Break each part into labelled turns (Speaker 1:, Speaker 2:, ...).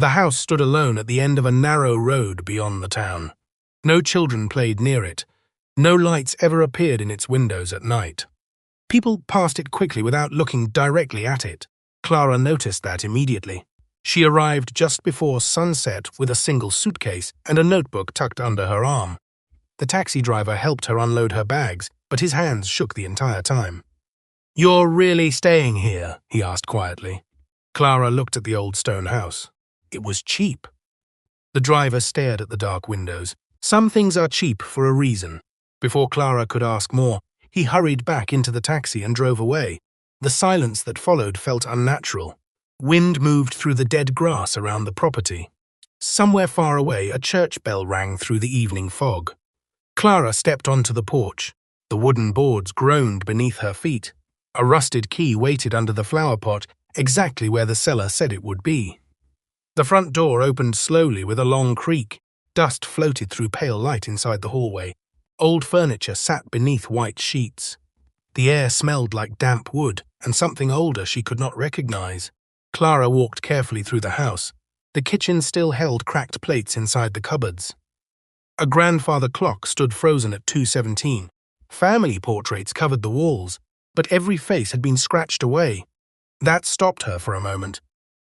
Speaker 1: The house stood alone at the end of a narrow road beyond the town. No children played near it. No lights ever appeared in its windows at night. People passed it quickly without looking directly at it. Clara noticed that immediately. She arrived just before sunset with a single suitcase and a notebook tucked under her arm. The taxi driver helped her unload her bags, but his hands shook the entire time. "You're really staying here?" he asked quietly. Clara looked at the old stone house. It was cheap. The driver stared at the dark windows. Some things are cheap for a reason. Before Clara could ask more, he hurried back into the taxi and drove away. The silence that followed felt unnatural. Wind moved through the dead grass around the property. Somewhere far away, a church bell rang through the evening fog. Clara stepped onto the porch. The wooden boards groaned beneath her feet. A rusted key waited under the flower pot, exactly where the seller said it would be. The front door opened slowly with a long creak. Dust floated through pale light inside the hallway. Old furniture sat beneath white sheets. The air smelled like damp wood and something older she could not recognize. Clara walked carefully through the house. The kitchen still held cracked plates inside the cupboards. A grandfather clock stood frozen at 2:17. Family portraits covered the walls, but every face had been scratched away. That stopped her for a moment.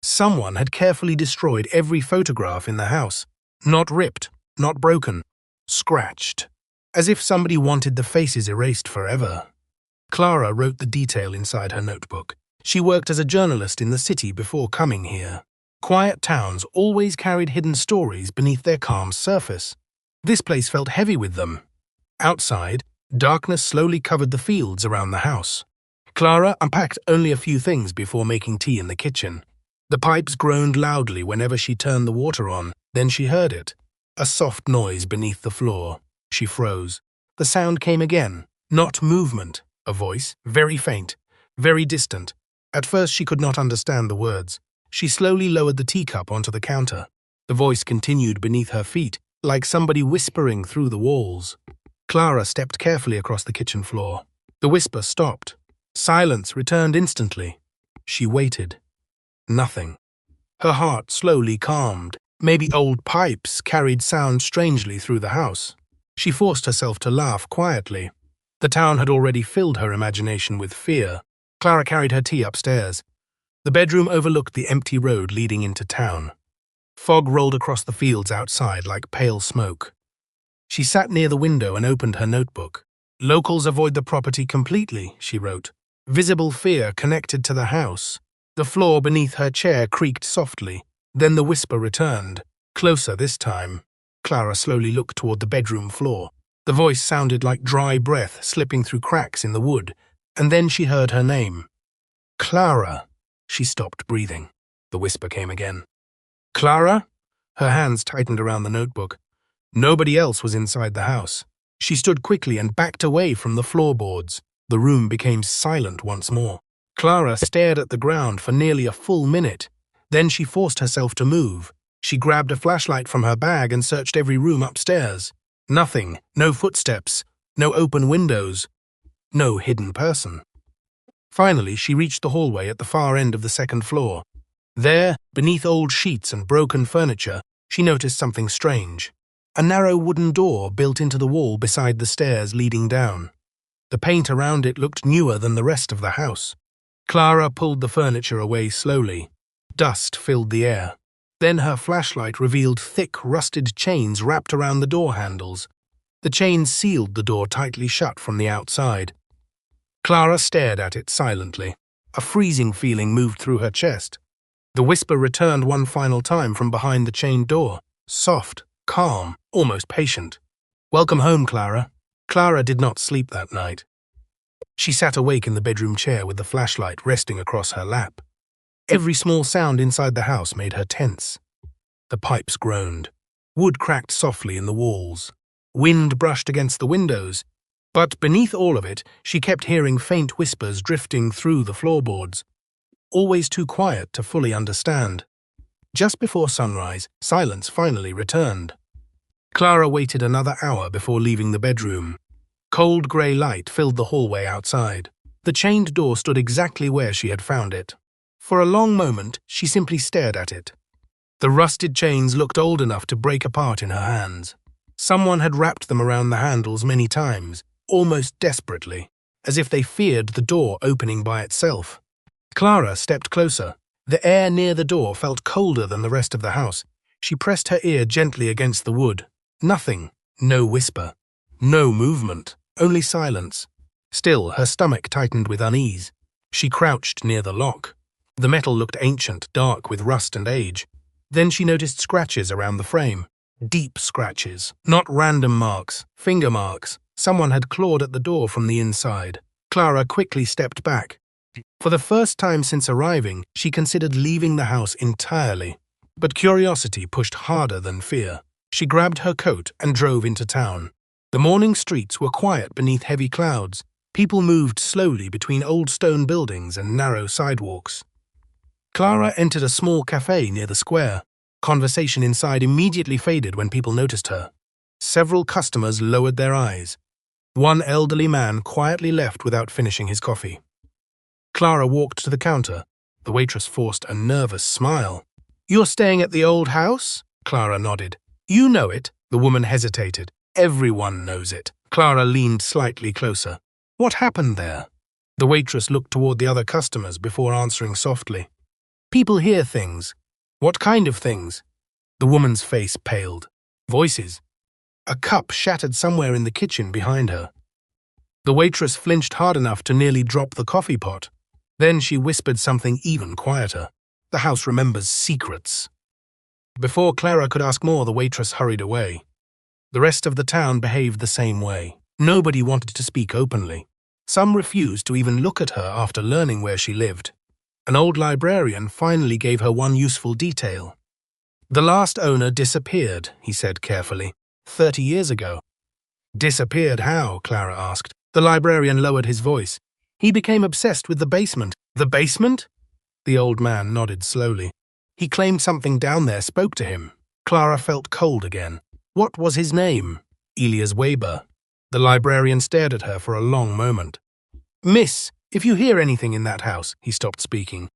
Speaker 1: Someone had carefully destroyed every photograph in the house. Not ripped, not broken, scratched. As if somebody wanted the faces erased forever. Clara wrote the detail inside her notebook. She worked as a journalist in the city before coming here. Quiet towns always carried hidden stories beneath their calm surface. This place felt heavy with them. Outside, darkness slowly covered the fields around the house. Clara unpacked only a few things before making tea in the kitchen. The pipes groaned loudly whenever she turned the water on. Then she heard it. A soft noise beneath the floor. She froze. The sound came again. Not movement. A voice, very faint, very distant. At first she could not understand the words. She slowly lowered the teacup onto the counter. The voice continued beneath her feet, like somebody whispering through the walls. Clara stepped carefully across the kitchen floor. The whisper stopped. Silence returned instantly. She waited. Nothing. Her heart slowly calmed. Maybe old pipes carried sound strangely through the house. She forced herself to laugh quietly. The town had already filled her imagination with fear. Clara carried her tea upstairs. The bedroom overlooked the empty road leading into town. Fog rolled across the fields outside like pale smoke. She sat near the window and opened her notebook. "Locals avoid the property completely," she wrote. Visible fear connected to the house. The floor beneath her chair creaked softly. Then the whisper returned, closer this time. Clara slowly looked toward the bedroom floor. The voice sounded like dry breath slipping through cracks in the wood, and then she heard her name. "Clara." She stopped breathing. The whisper came again. "Clara?" Her hands tightened around the notebook. Nobody else was inside the house. She stood quickly and backed away from the floorboards. The room became silent once more. Clara stared at the ground for nearly a full minute. Then she forced herself to move. She grabbed a flashlight from her bag and searched every room upstairs. Nothing, no footsteps, no open windows, no hidden person. Finally, she reached the hallway at the far end of the second floor. There, beneath old sheets and broken furniture, she noticed something strange. A narrow wooden door built into the wall beside the stairs leading down. The paint around it looked newer than the rest of the house. Clara pulled the furniture away slowly. Dust filled the air. Then her flashlight revealed thick, rusted chains wrapped around the door handles. The chains sealed the door tightly shut from the outside. Clara stared at it silently. A freezing feeling moved through her chest. The whisper returned one final time from behind the chained door. Soft, calm, almost patient. "Welcome home, Clara." Clara did not sleep that night. She sat awake in the bedroom chair with the flashlight resting across her lap. Every small sound inside the house made her tense. The pipes groaned. Wood cracked softly in the walls. Wind brushed against the windows. But beneath all of it, she kept hearing faint whispers drifting through the floorboards. Always too quiet to fully understand. Just before sunrise, silence finally returned. Clara waited another hour before leaving the bedroom. Cold grey light filled the hallway outside. The chained door stood exactly where she had found it. For a long moment, she simply stared at it. The rusted chains looked old enough to break apart in her hands. Someone had wrapped them around the handles many times, almost desperately, as if they feared the door opening by itself. Clara stepped closer. The air near the door felt colder than the rest of the house. She pressed her ear gently against the wood. Nothing. No whisper. No movement. Only silence. Still, her stomach tightened with unease. She crouched near the lock. The metal looked ancient, dark with rust and age. Then she noticed scratches around the frame. Deep scratches. Not random marks. Finger marks. Someone had clawed at the door from the inside. Clara quickly stepped back. For the first time since arriving, she considered leaving the house entirely. But curiosity pushed harder than fear. She grabbed her coat and drove into town. The morning streets were quiet beneath heavy clouds. People moved slowly between old stone buildings and narrow sidewalks. Clara entered a small cafe near the square. Conversation inside immediately faded when people noticed her. Several customers lowered their eyes. One elderly man quietly left without finishing his coffee. Clara walked to the counter. The waitress forced a nervous smile. "You're staying at the old house?" Clara nodded. "You know it." The woman hesitated. "Everyone knows it." Clara leaned slightly closer. "What happened there?" The waitress looked toward the other customers before answering softly. "People hear things." "What kind of things?" The woman's face paled. "Voices." A cup shattered somewhere in the kitchen behind her. The waitress flinched hard enough to nearly drop the coffee pot. Then she whispered something even quieter. "The house remembers secrets." Before Clara could ask more, the waitress hurried away. The rest of the town behaved the same way. Nobody wanted to speak openly. Some refused to even look at her after learning where she lived. An old librarian finally gave her one useful detail. "The last owner disappeared," he said carefully, 30 years ago. "Disappeared how?" Clara asked. The librarian lowered his voice. "He became obsessed with the basement." "The basement?" The old man nodded slowly. "He claimed something down there spoke to him." Clara felt cold again. "What was his name?" "Elias Weber." The librarian stared at her for a long moment. "Miss, if you hear anything in that house," he stopped speaking.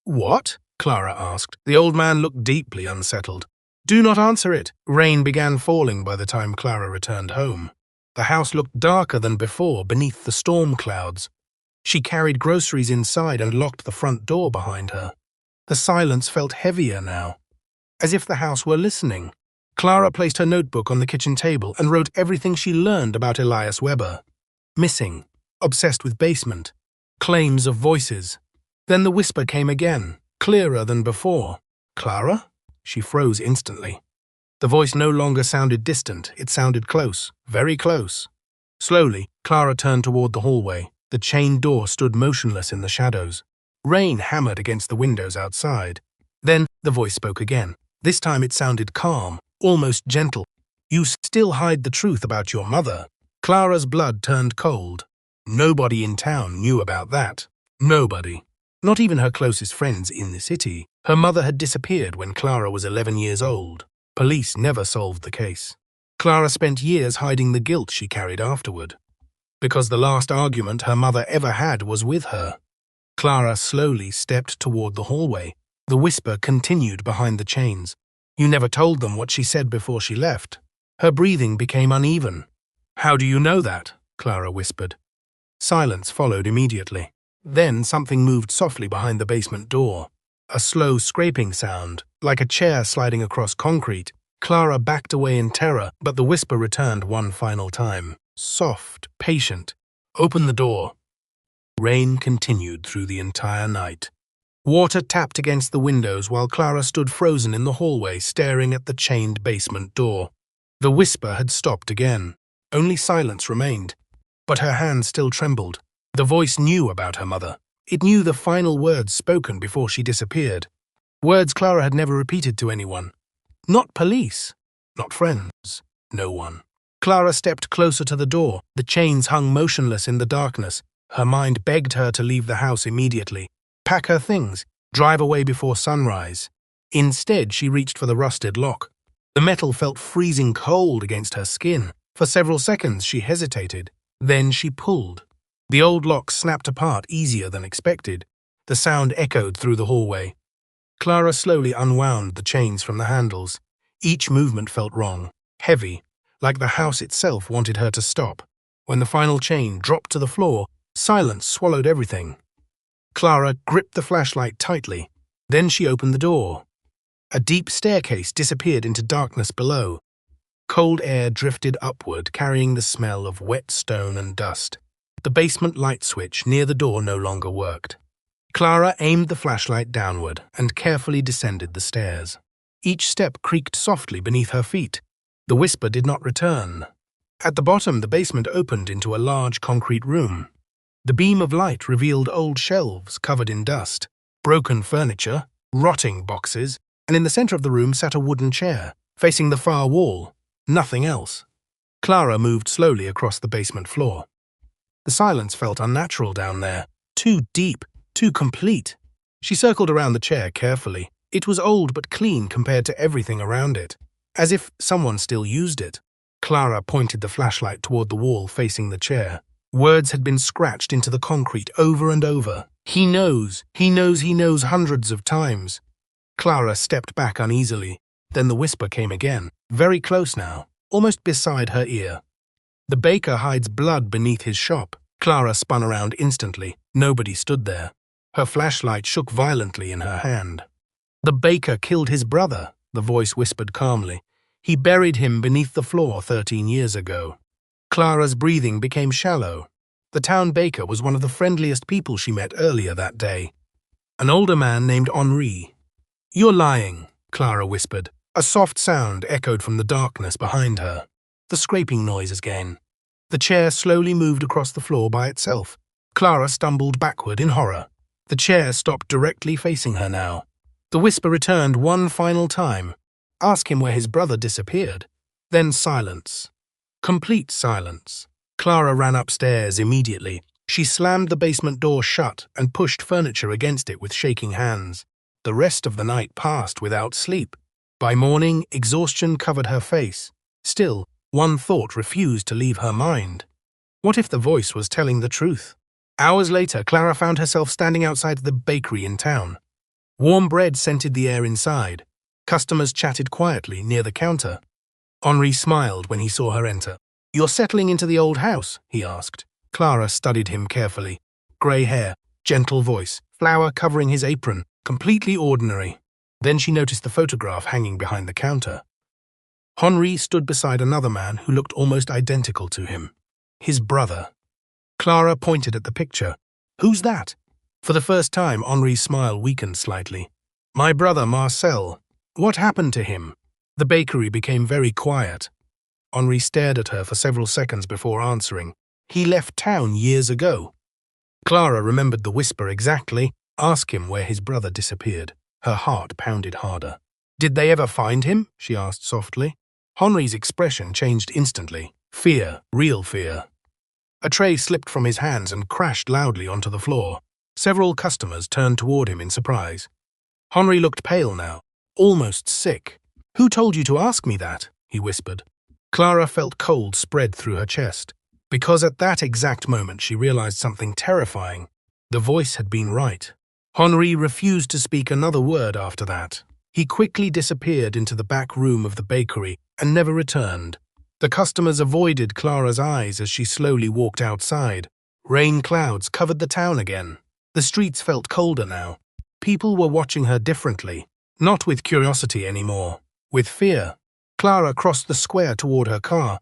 Speaker 1: "What?" Clara asked. The old man looked deeply unsettled. "Do not answer it." Rain began falling by the time Clara returned home. The house looked darker than before beneath the storm clouds. She carried groceries inside and locked the front door behind her. The silence felt heavier now, as if the house were listening. Clara placed her notebook on the kitchen table and wrote everything she learned about Elias Weber. Missing, obsessed with basement, claims of voices. Then the whisper came again, clearer than before. "Clara?" She froze instantly. The voice no longer sounded distant, it sounded close, very close. Slowly, Clara turned toward the hallway. The chained door stood motionless in the shadows. Rain hammered against the windows outside. Then the voice spoke again. This time it sounded calm, almost gentle. "You still hide the truth about your mother." Clara's blood turned cold. Nobody in town knew about that. Nobody. Not even her closest friends in the city. Her mother had disappeared when Clara was 11 years old. Police never solved the case. Clara spent years hiding the guilt she carried afterward, because the last argument her mother ever had was with her. Clara slowly stepped toward the hallway. The whisper continued behind the chains. "You never told them what she said before she left." Her breathing became uneven. "How do you know that?" Clara whispered. Silence followed immediately. Then something moved softly behind the basement door. A slow scraping sound, like a chair sliding across concrete. Clara backed away in terror, but the whisper returned one final time. Soft, patient. "Open the door." Rain continued through the entire night. Water tapped against the windows while Clara stood frozen in the hallway staring at the chained basement door. The whisper had stopped again. Only silence remained, but her hand still trembled. The voice knew about her mother. It knew the final words spoken before she disappeared. Words Clara had never repeated to anyone. Not police, not friends, no one. Clara stepped closer to the door. The chains hung motionless in the darkness. Her mind begged her to leave the house immediately. Pack her things, drive away before sunrise. Instead, she reached for the rusted lock. The metal felt freezing cold against her skin. For several seconds, she hesitated. Then she pulled. The old lock snapped apart easier than expected. The sound echoed through the hallway. Clara slowly unwound the chains from the handles. Each movement felt wrong, heavy, like the house itself wanted her to stop. When the final chain dropped to the floor, silence swallowed everything. Clara gripped the flashlight tightly. Then she opened the door. A deep staircase disappeared into darkness below. Cold air drifted upward, carrying the smell of wet stone and dust. The basement light switch near the door no longer worked. Clara aimed the flashlight downward and carefully descended the stairs. Each step creaked softly beneath her feet. The whisper did not return. At the bottom, the basement opened into a large concrete room. The beam of light revealed old shelves covered in dust, broken furniture, rotting boxes, and in the center of the room sat a wooden chair, facing the far wall. Nothing else. Clara moved slowly across the basement floor. The silence felt unnatural down there, too deep, too complete. She circled around the chair carefully. It was old but clean compared to everything around it, as if someone still used it. Clara pointed the flashlight toward the wall facing the chair. Words had been scratched into the concrete over and over. He knows, he knows, he knows, hundreds of times. Clara stepped back uneasily. Then the whisper came again, very close now, almost beside her ear. The baker hides blood beneath his shop. Clara spun around instantly. Nobody stood there. Her flashlight shook violently in her hand. The baker killed his brother, the voice whispered calmly. He buried him beneath the floor 13 years ago. Clara's breathing became shallow. The town baker was one of the friendliest people she met earlier that day. An older man named Henri. "You're lying," Clara whispered. A soft sound echoed from the darkness behind her. The scraping noise again. The chair slowly moved across the floor by itself. Clara stumbled backward in horror. The chair stopped directly facing her now. The whisper returned one final time. Ask him where his brother disappeared. Then silence. Complete silence. Clara ran upstairs immediately. She slammed the basement door shut and pushed furniture against it with shaking hands. The rest of the night passed without sleep. By morning, exhaustion covered her face. Still, one thought refused to leave her mind. What if the voice was telling the truth? Hours later, Clara found herself standing outside the bakery in town. Warm bread scented the air inside. Customers chatted quietly near the counter. Henri smiled when he saw her enter. "You're settling into the old house?" he asked. Clara studied him carefully. Grey hair, gentle voice, flour covering his apron, completely ordinary. Then she noticed the photograph hanging behind the counter. Henri stood beside another man who looked almost identical to him. His brother. Clara pointed at the picture. "Who's that?" For the first time, Henri's smile weakened slightly. "My brother, Marcel. What happened to him?" The bakery became very quiet. Henri stared at her for several seconds before answering. "He left town years ago." Clara remembered the whisper exactly. Ask him where his brother disappeared. Her heart pounded harder. "Did they ever find him?" she asked softly. Henri's expression changed instantly. Fear, real fear. A tray slipped from his hands and crashed loudly onto the floor. Several customers turned toward him in surprise. Henri looked pale now, almost sick. "Who told you to ask me that?" he whispered. Clara felt cold spread through her chest, because at that exact moment she realized something terrifying. The voice had been right. Henri refused to speak another word after that. He quickly disappeared into the back room of the bakery and never returned. The customers avoided Clara's eyes as she slowly walked outside. Rain clouds covered the town again. The streets felt colder now. People were watching her differently, not with curiosity anymore, with fear. Clara crossed the square toward her car,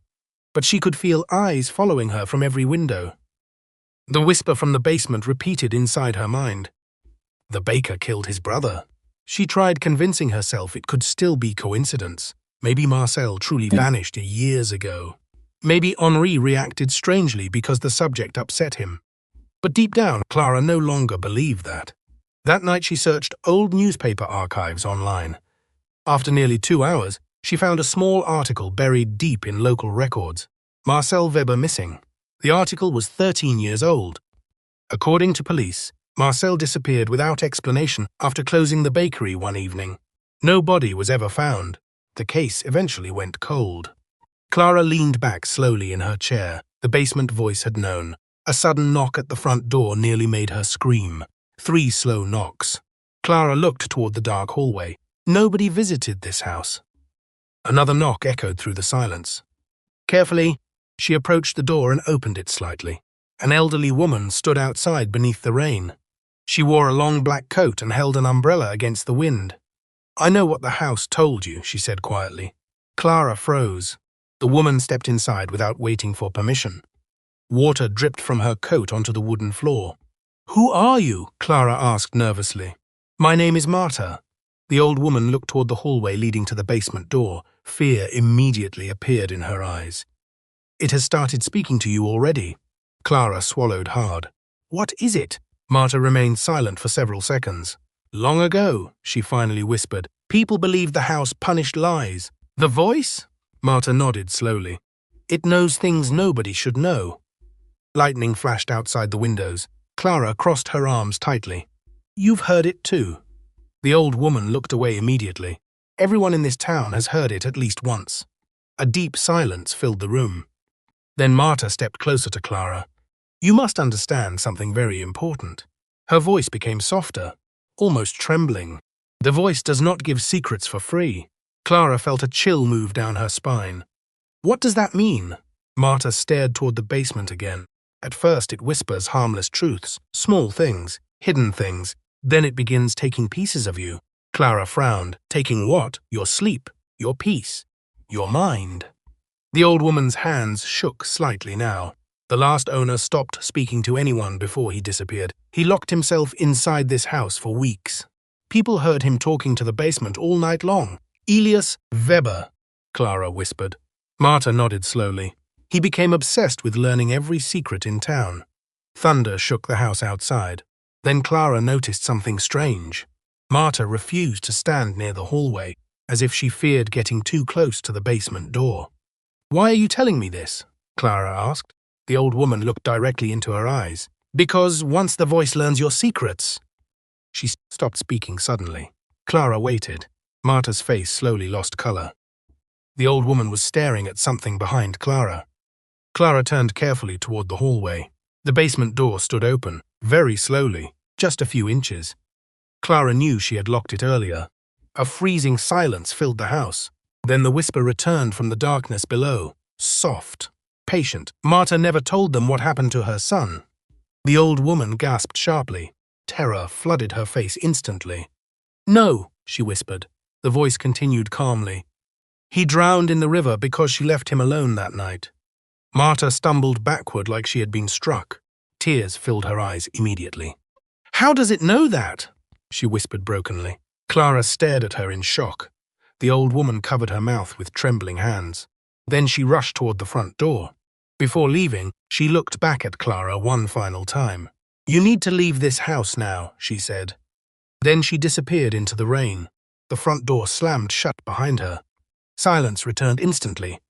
Speaker 1: but she could feel eyes following her from every window. The whisper from the basement repeated inside her mind. The baker killed his brother. She tried convincing herself it could still be coincidence. Maybe Marcel truly vanished years ago. Maybe Henri reacted strangely because the subject upset him. But deep down, Clara no longer believed that. That night she searched old newspaper archives online. After nearly 2 hours, she found a small article buried deep in local records. Marcel Weber missing. The article was 13 years old. According to police, Marcel disappeared without explanation after closing the bakery one evening. No body was ever found. The case eventually went cold. Clara leaned back slowly in her chair. The basement voice had known. A sudden knock at the front door nearly made her scream. 3 slow knocks. Clara looked toward the dark hallway. Nobody visited this house. Another knock echoed through the silence. Carefully, she approached the door and opened it slightly. An elderly woman stood outside beneath the rain. She wore a long black coat and held an umbrella against the wind. "I know what the house told you," she said quietly. Clara froze. The woman stepped inside without waiting for permission. Water dripped from her coat onto the wooden floor. "Who are you?" Clara asked nervously. "My name is Marta." The old woman looked toward the hallway leading to the basement door. Fear immediately appeared in her eyes. "It has started speaking to you already." Clara swallowed hard. "What is it?" Marta remained silent for several seconds. "Long ago," she finally whispered, "people believed the house punished lies." "The voice?" Marta nodded slowly. "It knows things nobody should know." Lightning flashed outside the windows. Clara crossed her arms tightly. "You've heard it too." The old woman looked away immediately. Everyone in this town has heard it at least once. A deep silence filled the room. Then Marta stepped closer to Clara. "You must understand something very important." Her voice became softer, almost trembling. "The voice does not give secrets for free." Clara felt a chill move down her spine. "What does that mean?" Marta stared toward the basement again. At first it whispers harmless truths, small things, hidden things. Then it begins taking pieces of you. Clara frowned. "Taking what? Your sleep, your peace, your mind." The old woman's hands shook slightly now. The last owner stopped speaking to anyone before he disappeared. He locked himself inside this house for weeks. People heard him talking to the basement all night long. "Elias Weber," Clara whispered. Marta nodded slowly. "He became obsessed with learning every secret in town." Thunder shook the house outside. Then Clara noticed something strange. Marta refused to stand near the hallway, as if she feared getting too close to the basement door. "Why are you telling me this?" Clara asked. The old woman looked directly into her eyes. "Because once the voice learns your secrets." She stopped speaking suddenly. Clara waited. Marta's face slowly lost color. The old woman was staring at something behind Clara. Clara turned carefully toward the hallway. The basement door stood open, very slowly, just a few inches. Clara knew she had locked it earlier. A freezing silence filled the house. Then the whisper returned from the darkness below, soft, patient. Marta never told them what happened to her son. The old woman gasped sharply. Terror flooded her face instantly. "No," she whispered. The voice continued calmly. "He drowned in the river because she left him alone that night." Marta stumbled backward like she had been struck. Tears filled her eyes immediately. "How does it know that?" she whispered brokenly. Clara stared at her in shock. The old woman covered her mouth with trembling hands. Then she rushed toward the front door. Before leaving, she looked back at Clara one final time. "You need to leave this house now," she said. Then she disappeared into the rain. The front door slammed shut behind her. Silence returned instantly.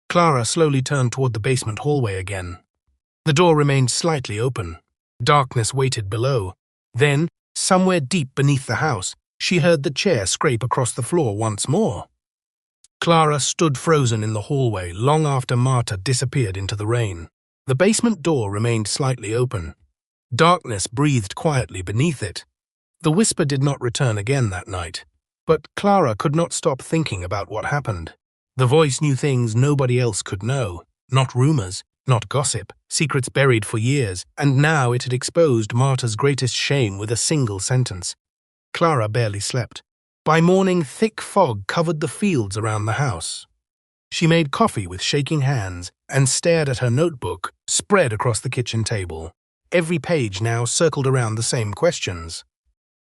Speaker 1: Clara slowly turned toward the basement hallway again. The door remained slightly open. Darkness waited below. Then, somewhere deep beneath the house, she heard the chair scrape across the floor once more. Clara stood frozen in the hallway long after Marta disappeared into the rain. The basement door remained slightly open. Darkness breathed quietly beneath it. The whisper did not return again that night. But Clara could not stop thinking about what happened. The voice knew things nobody else could know. Not rumors, not gossip, secrets buried for years, and now it had exposed Marta's greatest shame with a single sentence. Clara barely slept. By morning, thick fog covered the fields around the house. She made coffee with shaking hands and stared at her notebook spread across the kitchen table. Every page now circled around the same questions.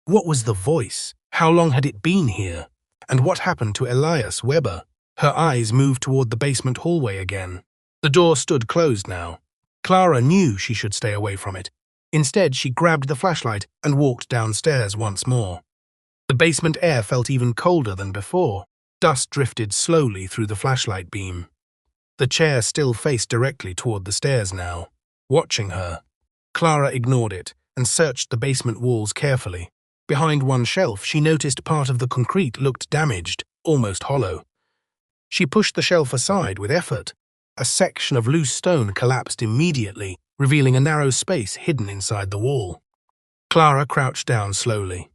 Speaker 1: What was the voice? How long had it been here? And what happened to Elias Weber? Her eyes moved toward the basement hallway again. The door stood closed now. Clara knew she should stay away from it. Instead, she grabbed the flashlight and walked downstairs once more. The basement air felt even colder than before. Dust drifted slowly through the flashlight beam. The chair still faced directly toward the stairs now, watching her. Clara ignored it and searched the basement walls carefully. Behind one shelf, she noticed part of the concrete looked damaged, almost hollow. She pushed the shelf aside with effort. A section of loose stone collapsed immediately, revealing a narrow space hidden inside the wall. Clara crouched down slowly.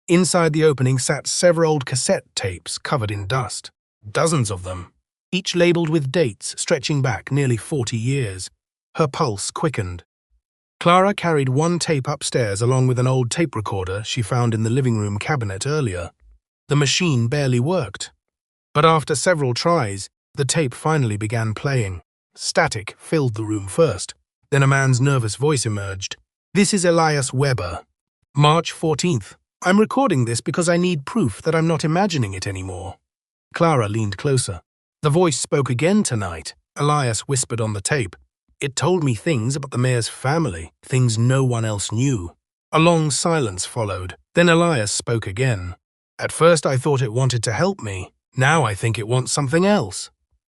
Speaker 1: Inside the opening sat several old cassette tapes covered in dust. Dozens of them, each labeled with dates stretching back nearly 40 years. Her pulse quickened. Clara carried one tape upstairs along with an old tape recorder she found in the living room cabinet earlier. The machine barely worked. But after several tries, the tape finally began playing. Static filled the room first. Then a man's nervous voice emerged. "This is Elias Weber. March 14th. I'm recording this because I need proof that I'm not imagining it anymore." Clara leaned closer. The voice spoke again tonight. Elias whispered on the tape. "It told me things about the mayor's family, things no one else knew." A long silence followed. Then Elias spoke again. "At first I thought it wanted to help me. Now I think it wants something else."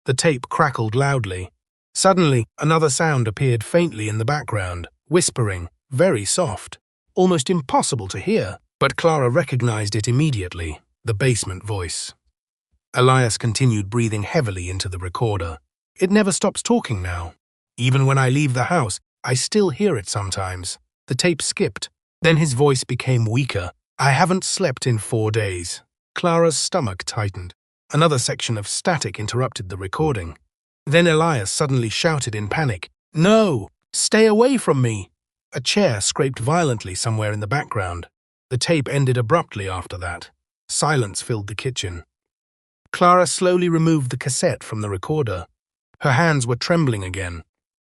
Speaker 1: The tape crackled loudly. Suddenly, another sound appeared faintly in the background, whispering, very soft, almost impossible to hear. But Clara recognized it immediately, the basement voice. Elias continued breathing heavily into the recorder. "It never stops talking now. Even when I leave the house, I still hear it sometimes." The tape skipped. Then his voice became weaker. "I haven't slept in 4 days." Clara's stomach tightened. Another section of static interrupted the recording. Then Elias suddenly shouted in panic, "No! Stay away from me!" A chair scraped violently somewhere in the background. The tape ended abruptly after that. Silence filled the kitchen. Clara slowly removed the cassette from the recorder. Her hands were trembling again.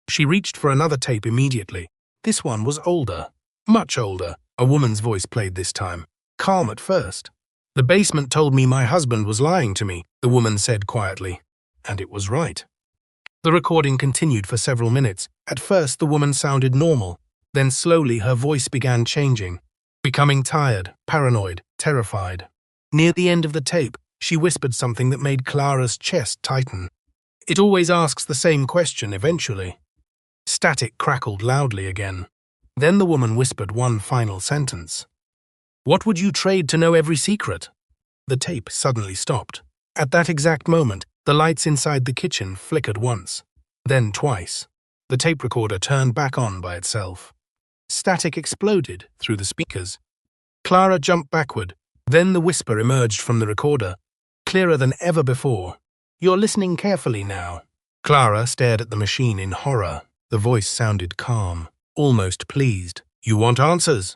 Speaker 1: She reached for another tape immediately. This one was older, much older. A woman's voice played this time, calm at first. "The basement told me my husband was lying to me," the woman said quietly. And it was right. The recording continued for several minutes. At first the woman sounded normal. Then slowly her voice began changing, becoming tired, paranoid, terrified. Near the end of the tape, she whispered something that made Clara's chest tighten. "It always asks the same question eventually." Static crackled loudly again. Then the woman whispered one final sentence. "What would you trade to know every secret?" The tape suddenly stopped. At that exact moment, the lights inside the kitchen flickered once, then twice. The tape recorder turned back on by itself. Static exploded through the speakers. Clara jumped backward. Then the whisper emerged from the recorder, clearer than ever before. "You're listening carefully now." Clara stared at the machine in horror. The voice sounded calm, almost pleased. "You want answers?"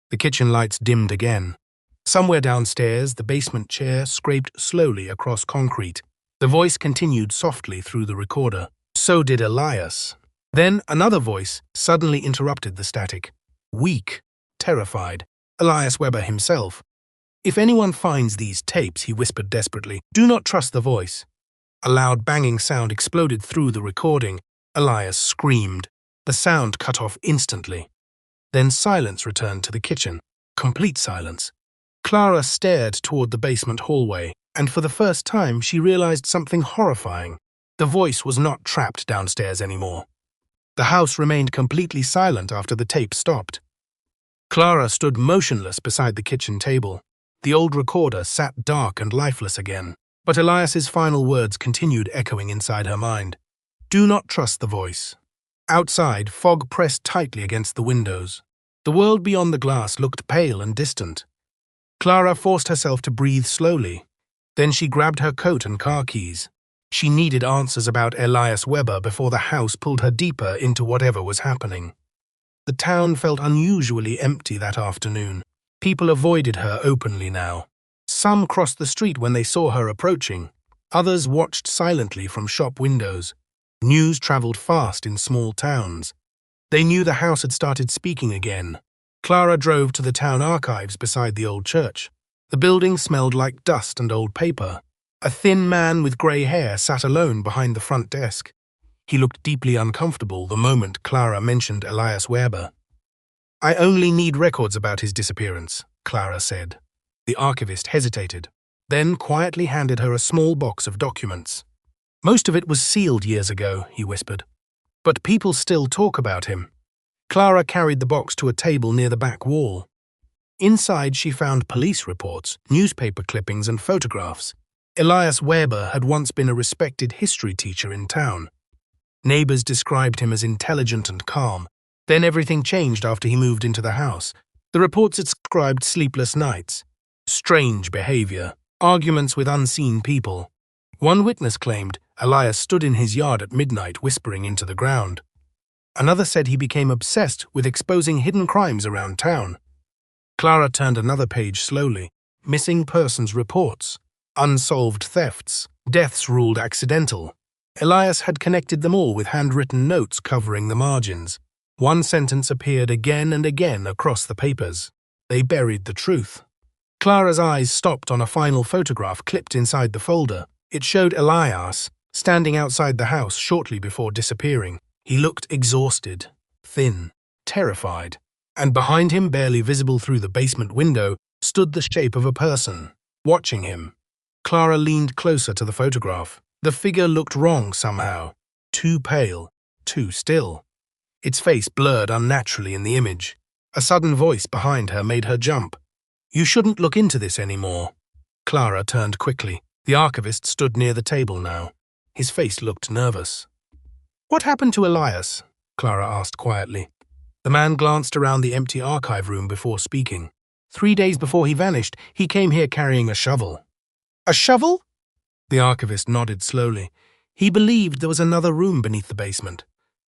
Speaker 1: The kitchen lights dimmed again. Somewhere downstairs, the basement chair scraped slowly across concrete. The voice continued softly through the recorder. So did Elias. Then another voice suddenly interrupted the static. Weak, terrified, Elias Weber himself. "If anyone finds these tapes," he whispered desperately, "do not trust the voice." A loud banging sound exploded through the recording. Elias screamed. The sound cut off instantly. Then silence returned to the kitchen. Complete silence. Clara stared toward the basement hallway, and for the first time she realized something horrifying. The voice was not trapped downstairs anymore. The house remained completely silent after the tape stopped. Clara stood motionless beside the kitchen table. The old recorder sat dark and lifeless again, but Elias's final words continued echoing inside her mind. "Do not trust the voice." Outside, fog pressed tightly against the windows. The world beyond the glass looked pale and distant. Clara forced herself to breathe slowly. Then she grabbed her coat and car keys. She needed answers about Elias Weber before the house pulled her deeper into whatever was happening. The town felt unusually empty that afternoon. People avoided her openly now. Some crossed the street when they saw her approaching. Others watched silently from shop windows. News traveled fast in small towns. They knew the house had started speaking again. Clara drove to the town archives beside the old church. The building smelled like dust and old paper. A thin man with grey hair sat alone behind the front desk. He looked deeply uncomfortable the moment Clara mentioned Elias Weber. "I only need records about his disappearance," Clara said. The archivist hesitated, then quietly handed her a small box of documents. "Most of it was sealed years ago," he whispered. "But people still talk about him." Clara carried the box to a table near the back wall. Inside she found police reports, newspaper clippings and photographs. Elias Weber had once been a respected history teacher in town. Neighbors described him as intelligent and calm. Then everything changed after he moved into the house. The reports described sleepless nights, strange behavior, arguments with unseen people. One witness claimed Elias stood in his yard at midnight whispering into the ground. Another said he became obsessed with exposing hidden crimes around town. Clara turned another page slowly. Missing persons reports, unsolved thefts, deaths ruled accidental. Elias had connected them all with handwritten notes covering the margins. One sentence appeared again and again across the papers. They buried the truth. Clara's eyes stopped on a final photograph clipped inside the folder. It showed Elias standing outside the house shortly before disappearing. He looked exhausted, thin, terrified, and behind him, barely visible through the basement window, stood the shape of a person, watching him. Clara leaned closer to the photograph. The figure looked wrong somehow. Too pale, too still. Its face blurred unnaturally in the image. A sudden voice behind her made her jump. "You shouldn't look into this anymore." Clara turned quickly. The archivist stood near the table now. His face looked nervous. "What happened to Elias?" Clara asked quietly. The man glanced around the empty archive room before speaking. 3 days before he vanished, he came here carrying a shovel. "A shovel?" The archivist nodded slowly. He believed there was another room beneath the basement.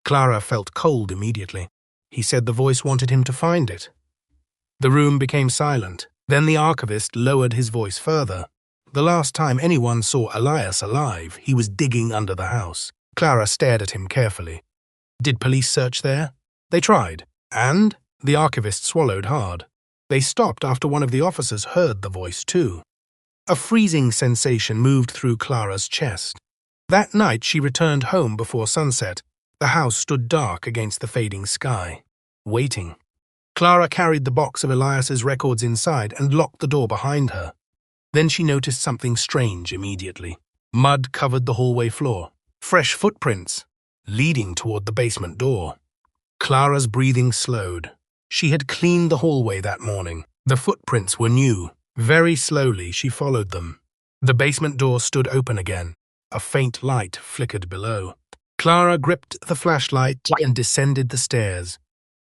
Speaker 1: Clara felt cold immediately. He said the voice wanted him to find it. The room became silent. Then the archivist lowered his voice further. The last time anyone saw Elias alive, he was digging under the house. Clara stared at him carefully. Did police search there? They tried. And? The archivist swallowed hard. They stopped after one of the officers heard the voice too. A freezing sensation moved through Clara's chest. That night she returned home before sunset. The house stood dark against the fading sky, waiting. Clara carried the box of Elias's records inside and locked the door behind her. Then she noticed something strange immediately. Mud covered the hallway floor. Fresh footprints, leading toward the basement door. Clara's breathing slowed. She had cleaned the hallway that morning. The footprints were new. Very slowly she followed them. The basement door stood open again. A faint light flickered below. Clara gripped the flashlight and descended the stairs.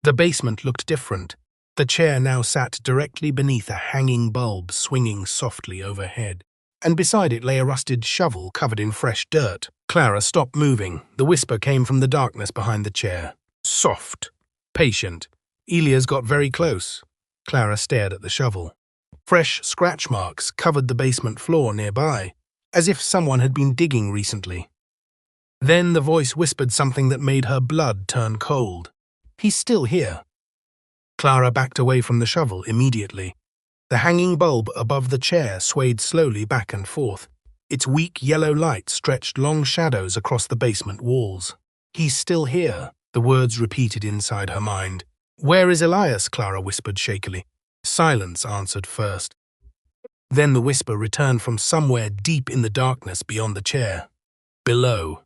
Speaker 1: The basement looked different. The chair now sat directly beneath a hanging bulb swinging softly overhead, and beside it lay a rusted shovel covered in fresh dirt. Clara stopped moving. The whisper came from the darkness behind the chair. Soft, patient. Elias got very close. Clara stared at the shovel. Fresh scratch marks covered the basement floor nearby, as if someone had been digging recently. Then the voice whispered something that made her blood turn cold. "He's still here." Clara backed away from the shovel immediately. The hanging bulb above the chair swayed slowly back and forth. Its weak yellow light stretched long shadows across the basement walls. "He's still here," the words repeated inside her mind. "Where is Elias?" Clara whispered shakily. Silence answered first. Then the whisper returned from somewhere deep in the darkness beyond the chair. Below.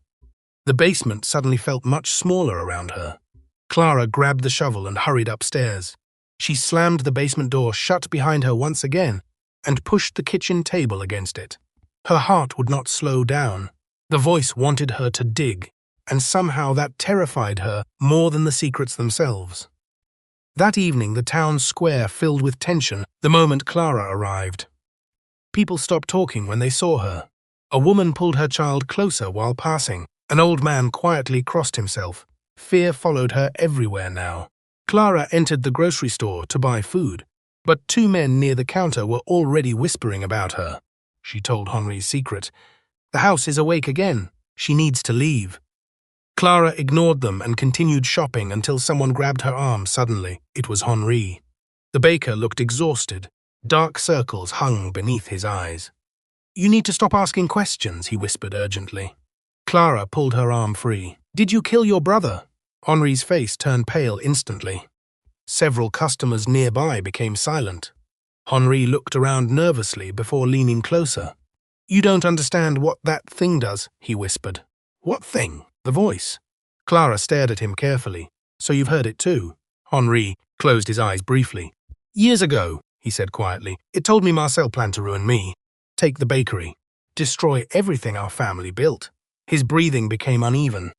Speaker 1: The basement suddenly felt much smaller around her. Clara grabbed the shovel and hurried upstairs. She slammed the basement door shut behind her once again and pushed the kitchen table against it. Her heart would not slow down. The voice wanted her to dig, and somehow that terrified her more than the secrets themselves. That evening, the town square filled with tension the moment Clara arrived. People stopped talking when they saw her. A woman pulled her child closer while passing. An old man quietly crossed himself. Fear followed her everywhere now. Clara entered the grocery store to buy food, but 2 men near the counter were already whispering about her. She told Henri's secret. "The house is awake again. She needs to leave." Clara ignored them and continued shopping until someone grabbed her arm suddenly. It was Henri. The baker looked exhausted. Dark circles hung beneath his eyes. "You need to stop asking questions," he whispered urgently. Clara pulled her arm free. "Did you kill your brother?" Henri's face turned pale instantly. Several customers nearby became silent. Henri looked around nervously before leaning closer. "You don't understand what that thing does," he whispered. "What thing?" The voice. Clara stared at him carefully. "So you've heard it too?" Henri closed his eyes briefly. "Years ago," he said quietly, "it told me Marcel planned to ruin me. Take the bakery. Destroy everything our family built." His breathing became uneven.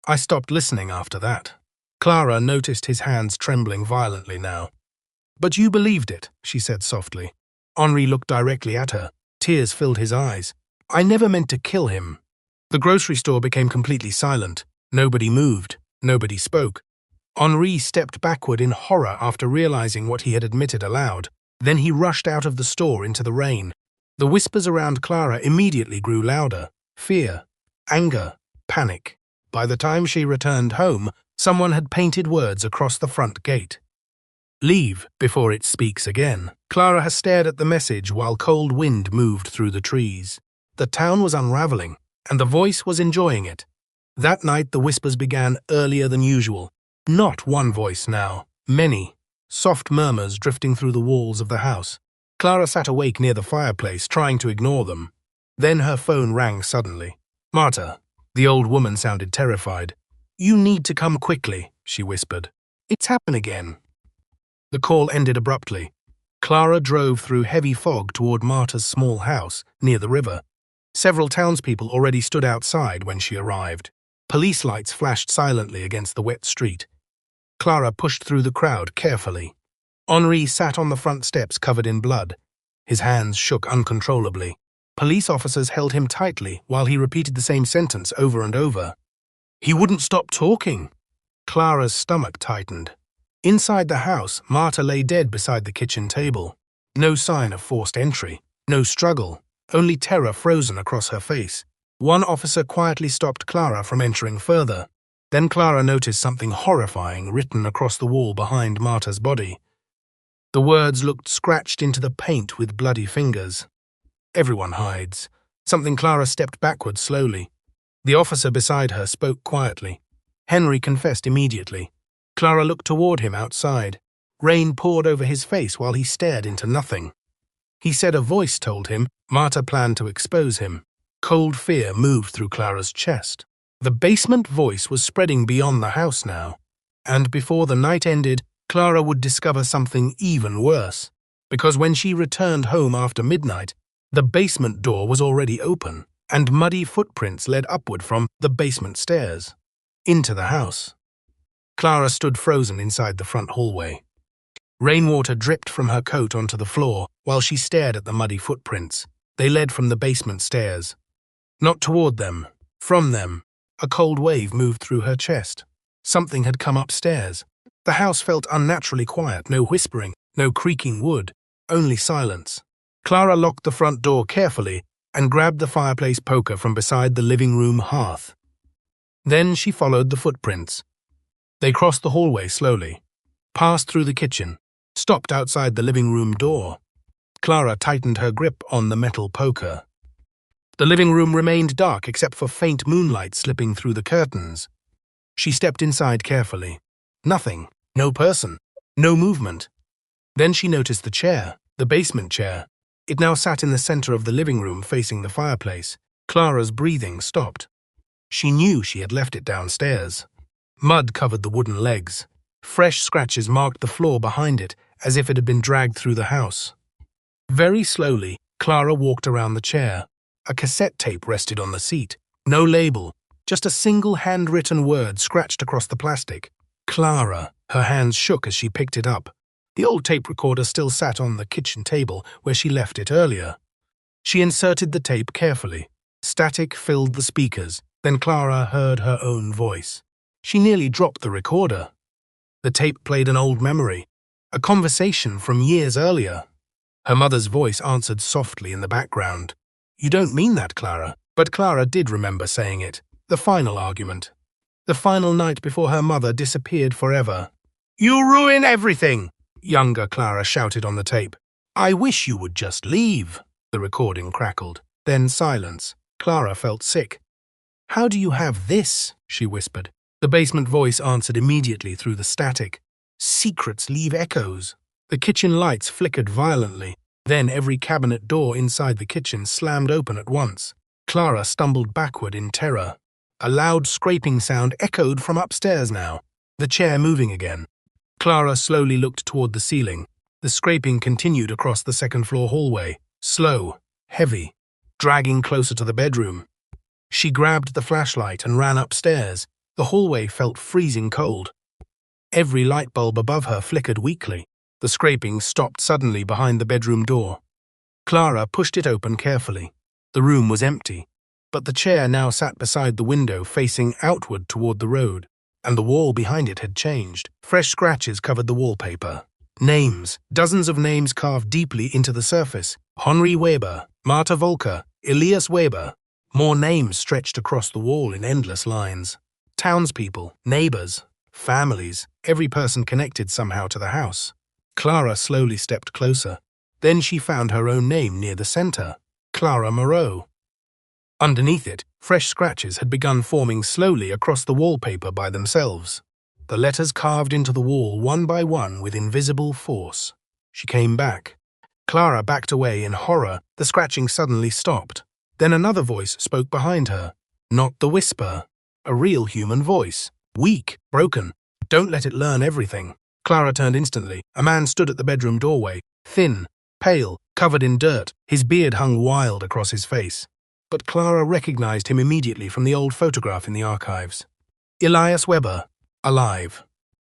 Speaker 1: I stopped listening after that. Clara noticed his hands trembling violently now. "But you believed it," she said softly. Henri looked directly at her. Tears filled his eyes. "I never meant to kill him." The grocery store became completely silent. Nobody moved. Nobody spoke. Henri stepped backward in horror after realizing what he had admitted aloud. Then he rushed out of the store into the rain. The whispers around Clara immediately grew louder. Fear, anger, panic. By the time she returned home, someone had painted words across the front gate. "Leave before it speaks again." Clara had stared at the message while cold wind moved through the trees. The town was unraveling, and the voice was enjoying it. That night the whispers began earlier than usual. Not one voice now, many, soft murmurs drifting through the walls of the house. Clara sat awake near the fireplace, trying to ignore them. Then her phone rang suddenly. "Marta." The old woman sounded terrified. "You need to come quickly," she whispered. "It's happened again." The call ended abruptly. Clara drove through heavy fog toward Marta's small house near the river. Several townspeople already stood outside when she arrived. Police lights flashed silently against the wet street. Clara pushed through the crowd carefully. Henri sat on the front steps covered in blood. His hands shook uncontrollably. Police officers held him tightly while he repeated the same sentence over and over. He wouldn't stop talking. Clara's stomach tightened. Inside the house, Marta lay dead beside the kitchen table. No sign of forced entry, no struggle, only terror frozen across her face. One officer quietly stopped Clara from entering further. Then Clara noticed something horrifying written across the wall behind Marta's body. The words looked scratched into the paint with bloody fingers. "Everyone hides." Something. Clara stepped backward slowly. The officer beside her spoke quietly. Henry confessed immediately. Clara looked toward him outside. Rain poured over his face while he stared into nothing. He said a voice told him Marta planned to expose him. Cold fear moved through Clara's chest. The basement voice was spreading beyond the house now. And before the night ended, Clara would discover something even worse. Because when she returned home after midnight, the basement door was already open, and muddy footprints led upward from the basement stairs into the house. Clara stood frozen inside the front hallway. Rainwater dripped from her coat onto the floor while she stared at the muddy footprints. They led from the basement stairs. Not toward them, from them. A cold wave moved through her chest. Something had come upstairs. The house felt unnaturally quiet, no whispering, no creaking wood, only silence. Clara locked the front door carefully and grabbed the fireplace poker from beside the living room hearth. Then she followed the footprints. They crossed the hallway slowly, passed through the kitchen, stopped outside the living room door. Clara tightened her grip on the metal poker. The living room remained dark except for faint moonlight slipping through the curtains. She stepped inside carefully. Nothing, no person, no movement. Then she noticed the chair, the basement chair. It now sat in the center of the living room facing the fireplace. Clara's breathing stopped. She knew she had left it downstairs. Mud covered the wooden legs. Fresh scratches marked the floor behind it, as if it had been dragged through the house. Very slowly, Clara walked around the chair. A cassette tape rested on the seat. No label, just a single handwritten word scratched across the plastic. Clara. Her hands shook as she picked it up. The old tape recorder still sat on the kitchen table where she left it earlier. She inserted the tape carefully. Static filled the speakers. Then Clara heard her own voice. She nearly dropped the recorder. The tape played an old memory, a conversation from years earlier. Her mother's voice answered softly in the background. "You don't mean that, Clara." But Clara did remember saying it. The final argument. The final night before her mother disappeared forever. "You ruin everything!" younger Clara shouted on the tape. "I wish you would just leave," the recording crackled. Then silence. Clara felt sick. "How do you have this?" she whispered. The basement voice answered immediately through the static. "Secrets leave echoes." The kitchen lights flickered violently. Then every cabinet door inside the kitchen slammed open at once. Clara stumbled backward in terror. A loud scraping sound echoed from upstairs now, the chair moving again. Clara slowly looked toward the ceiling. The scraping continued across the second-floor hallway, slow, heavy, dragging closer to the bedroom. She grabbed the flashlight and ran upstairs. The hallway felt freezing cold. Every light bulb above her flickered weakly. The scraping stopped suddenly behind the bedroom door. Clara pushed it open carefully. The room was empty, but the chair now sat beside the window facing outward toward the road, and the wall behind it had changed. Fresh scratches covered the wallpaper. Names, dozens of names carved deeply into the surface. Henri Weber, Marta Volker, Elias Weber. More names stretched across the wall in endless lines. Townspeople, neighbors, families, every person connected somehow to the house. Clara slowly stepped closer. Then she found her own name near the center, Clara Moreau. Underneath it, fresh scratches had begun forming slowly across the wallpaper by themselves. The letters carved into the wall one by one with invisible force. She came back. Clara backed away in horror. The scratching suddenly stopped. Then another voice spoke behind her. Not the whisper. A real human voice. Weak, broken. Don't let it learn everything. Clara turned instantly. A man stood at the bedroom doorway, thin, pale, covered in dirt. His beard hung wild across his face. But Clara recognized him immediately from the old photograph in the archives. Elias Weber, alive.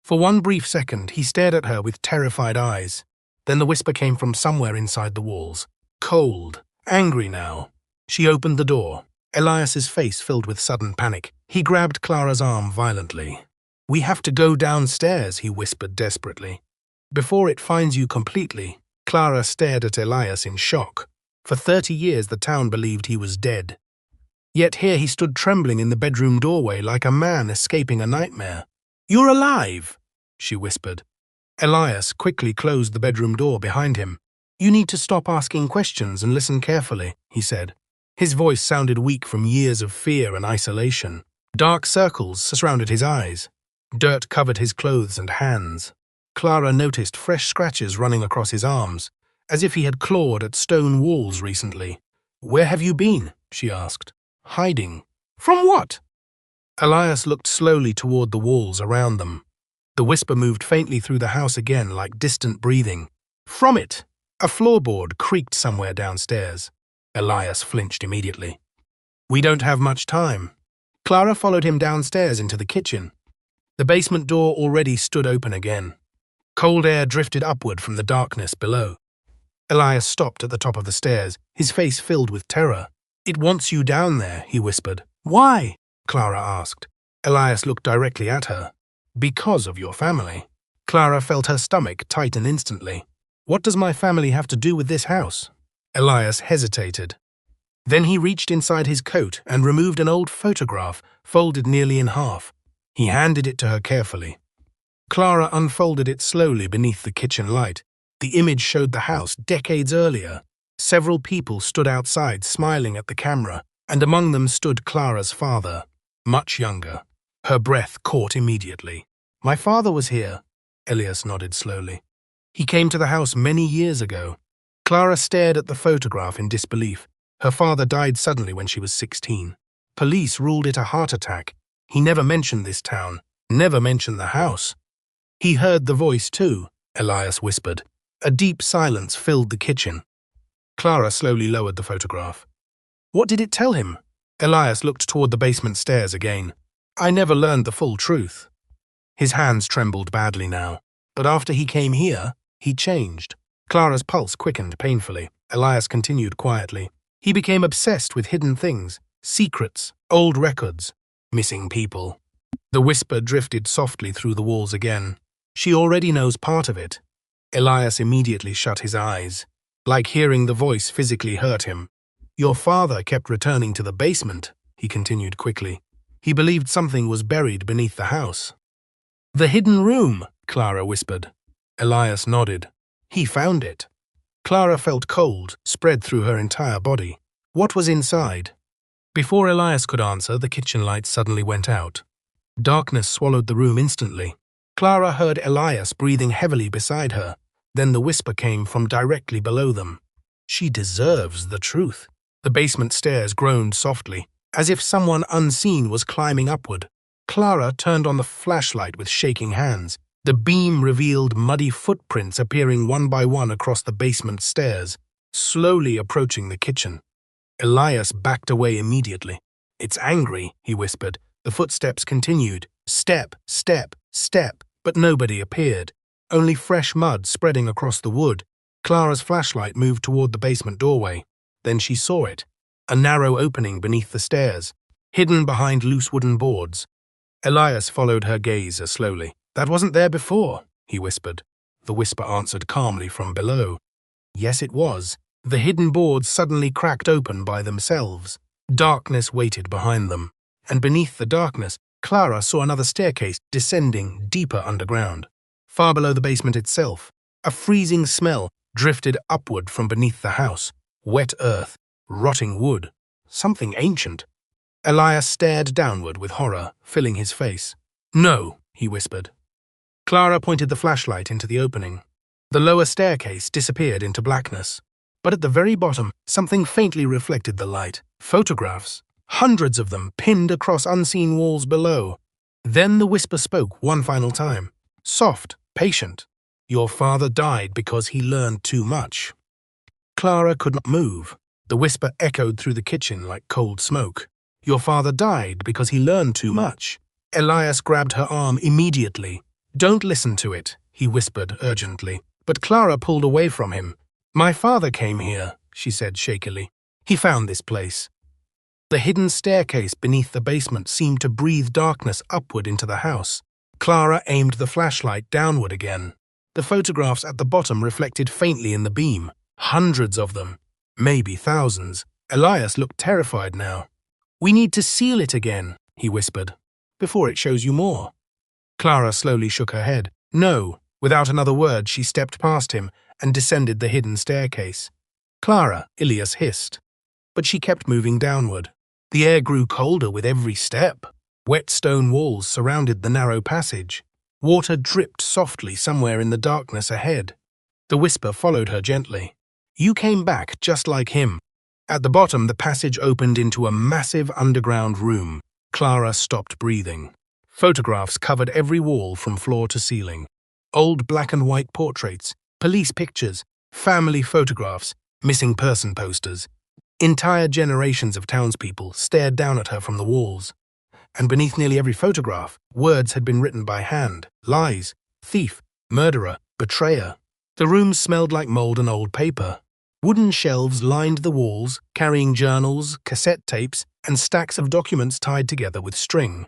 Speaker 1: For one brief second, he stared at her with terrified eyes. Then the whisper came from somewhere inside the walls. Cold, angry now. She opened the door. Elias's face filled with sudden panic. He grabbed Clara's arm violently. "We have to go downstairs," he whispered desperately. "Before it finds you completely." Clara stared at Elias in shock. For 30 years the town believed he was dead. Yet here he stood trembling in the bedroom doorway like a man escaping a nightmare. "You're alive," she whispered. Elias quickly closed the bedroom door behind him. "You need to stop asking questions and listen carefully," he said. His voice sounded weak from years of fear and isolation. Dark circles surrounded his eyes. Dirt covered his clothes and hands. Clara noticed fresh scratches running across his arms, as if he had clawed at stone walls recently. "Where have you been?" she asked. "Hiding." "From what?" Elias looked slowly toward the walls around them. The whisper moved faintly through the house again like distant breathing. "From it." A floorboard creaked somewhere downstairs. Elias flinched immediately. "We don't have much time." Clara followed him downstairs into the kitchen. The basement door already stood open again. Cold air drifted upward from the darkness below. Elias stopped at the top of the stairs, his face filled with terror. "It wants you down there," he whispered. "Why?" Clara asked. Elias looked directly at her. "Because of your family." Clara felt her stomach tighten instantly. "What does my family have to do with this house?" Elias hesitated. Then he reached inside his coat and removed an old photograph, folded nearly in half. He handed it to her carefully. Clara unfolded it slowly beneath the kitchen light. The image showed the house decades earlier. Several people stood outside smiling at the camera, and among them stood Clara's father, much younger. Her breath caught immediately. "My father was here," Elias nodded slowly. "He came to the house many years ago." Clara stared at the photograph in disbelief. Her father died suddenly when she was 16. Police ruled it a heart attack. He never mentioned this town, never mentioned the house. "He heard the voice too," Elias whispered. A deep silence filled the kitchen. Clara slowly lowered the photograph. "What did it tell him?" Elias looked toward the basement stairs again. "I never learned the full truth." His hands trembled badly now. But after he came here, he changed. Clara's pulse quickened painfully. Elias continued quietly. "He became obsessed with hidden things, secrets, old records, missing people." The whisper drifted softly through the walls again. "She already knows part of it." Elias immediately shut his eyes. Like hearing the voice physically hurt him. "Your father kept returning to the basement," he continued quickly. "He believed something was buried beneath the house." "The hidden room," Clara whispered. Elias nodded. "He found it." Clara felt cold spread through her entire body. What was inside? Before Elias could answer, the kitchen lights suddenly went out. Darkness swallowed the room instantly. Clara heard Elias breathing heavily beside her. Then the whisper came from directly below them. "She deserves the truth." The basement stairs groaned softly, as if someone unseen was climbing upward. Clara turned on the flashlight with shaking hands. The beam revealed muddy footprints appearing one by one across the basement stairs, slowly approaching the kitchen. Elias backed away immediately. "It's angry," he whispered. The footsteps continued. Step, step, step, but nobody appeared. only fresh mud spreading across the wood. Clara's flashlight moved toward the basement doorway. Then she saw it, a narrow opening beneath the stairs, hidden behind loose wooden boards. Elias followed her gaze as slowly. "That wasn't there before," he whispered. The whisper answered calmly from below. Yes, it was. The hidden boards suddenly cracked open by themselves. Darkness waited behind them, and beneath the darkness, Clara saw another staircase descending deeper underground. Far below the basement itself, a freezing smell drifted upward from beneath the house. Wet earth, rotting wood, something ancient. Elias stared downward with horror, filling his face. "No," he whispered. Clara pointed the flashlight into the opening. The lower staircase disappeared into blackness. But at the very bottom, something faintly reflected the light. Photographs, hundreds of them pinned across unseen walls below. Then the whisper spoke one final time. Soft, patient. "Your father died because he learned too much." Clara could not move. The whisper echoed through the kitchen like cold smoke. "Your father died because he learned too much." Elias grabbed her arm immediately. "Don't listen to it," he whispered urgently. But Clara pulled away from him. "My father came here," she said shakily. "He found this place." The hidden staircase beneath the basement seemed to breathe darkness upward into the house. Clara aimed the flashlight downward again. The photographs at the bottom reflected faintly in the beam. Hundreds of them. Maybe thousands. Elias looked terrified now. "We need to seal it again," he whispered, "before it shows you more." Clara slowly shook her head. "No." Without another word, she stepped past him and descended the hidden staircase. "Clara," Elias hissed. But she kept moving downward. The air grew colder with every step. Wet stone walls surrounded the narrow passage. Water dripped softly somewhere in the darkness ahead. The whisper followed her gently. "You came back just like him." At the bottom, the passage opened into a massive underground room. Clara stopped breathing. Photographs covered every wall from floor to ceiling. Old black and white portraits, police pictures, family photographs, missing person posters. Entire generations of townspeople stared down at her from the walls. And beneath nearly every photograph, words had been written by hand. Lies, thief, murderer, betrayer. The room smelled like mold and old paper. Wooden shelves lined the walls, carrying journals, cassette tapes, and stacks of documents tied together with string.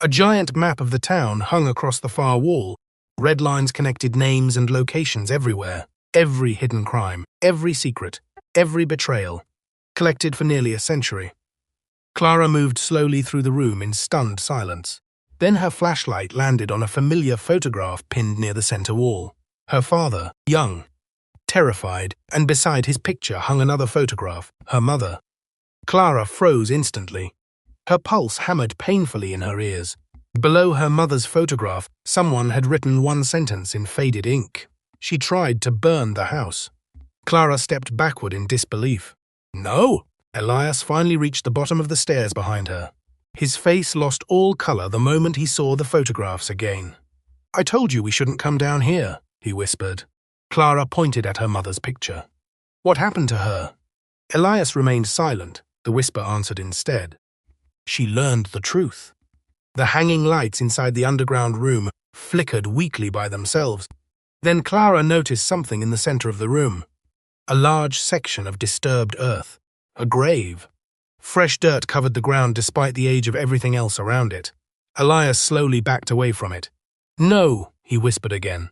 Speaker 1: A giant map of the town hung across the far wall. Red lines connected names and locations everywhere. Every hidden crime, every secret, every betrayal, collected for nearly a century. Clara moved slowly through the room in stunned silence. Then her flashlight landed on a familiar photograph pinned near the center wall. Her father, young, terrified, and beside his picture hung another photograph, her mother. Clara froze instantly. Her pulse hammered painfully in her ears. Below her mother's photograph, someone had written one sentence in faded ink. She tried to burn the house. Clara stepped backward in disbelief. "No!" Elias finally reached the bottom of the stairs behind her. His face lost all color the moment he saw the photographs again. "I told you we shouldn't come down here," he whispered. Clara pointed at her mother's picture. "What happened to her?" Elias remained silent. The whisper answered instead. "She learned the truth." The hanging lights inside the underground room flickered weakly by themselves. Then Clara noticed something in the center of the room. A large section of disturbed earth. A grave. Fresh dirt covered the ground despite the age of everything else around it. Elias slowly backed away from it. "No," he whispered again.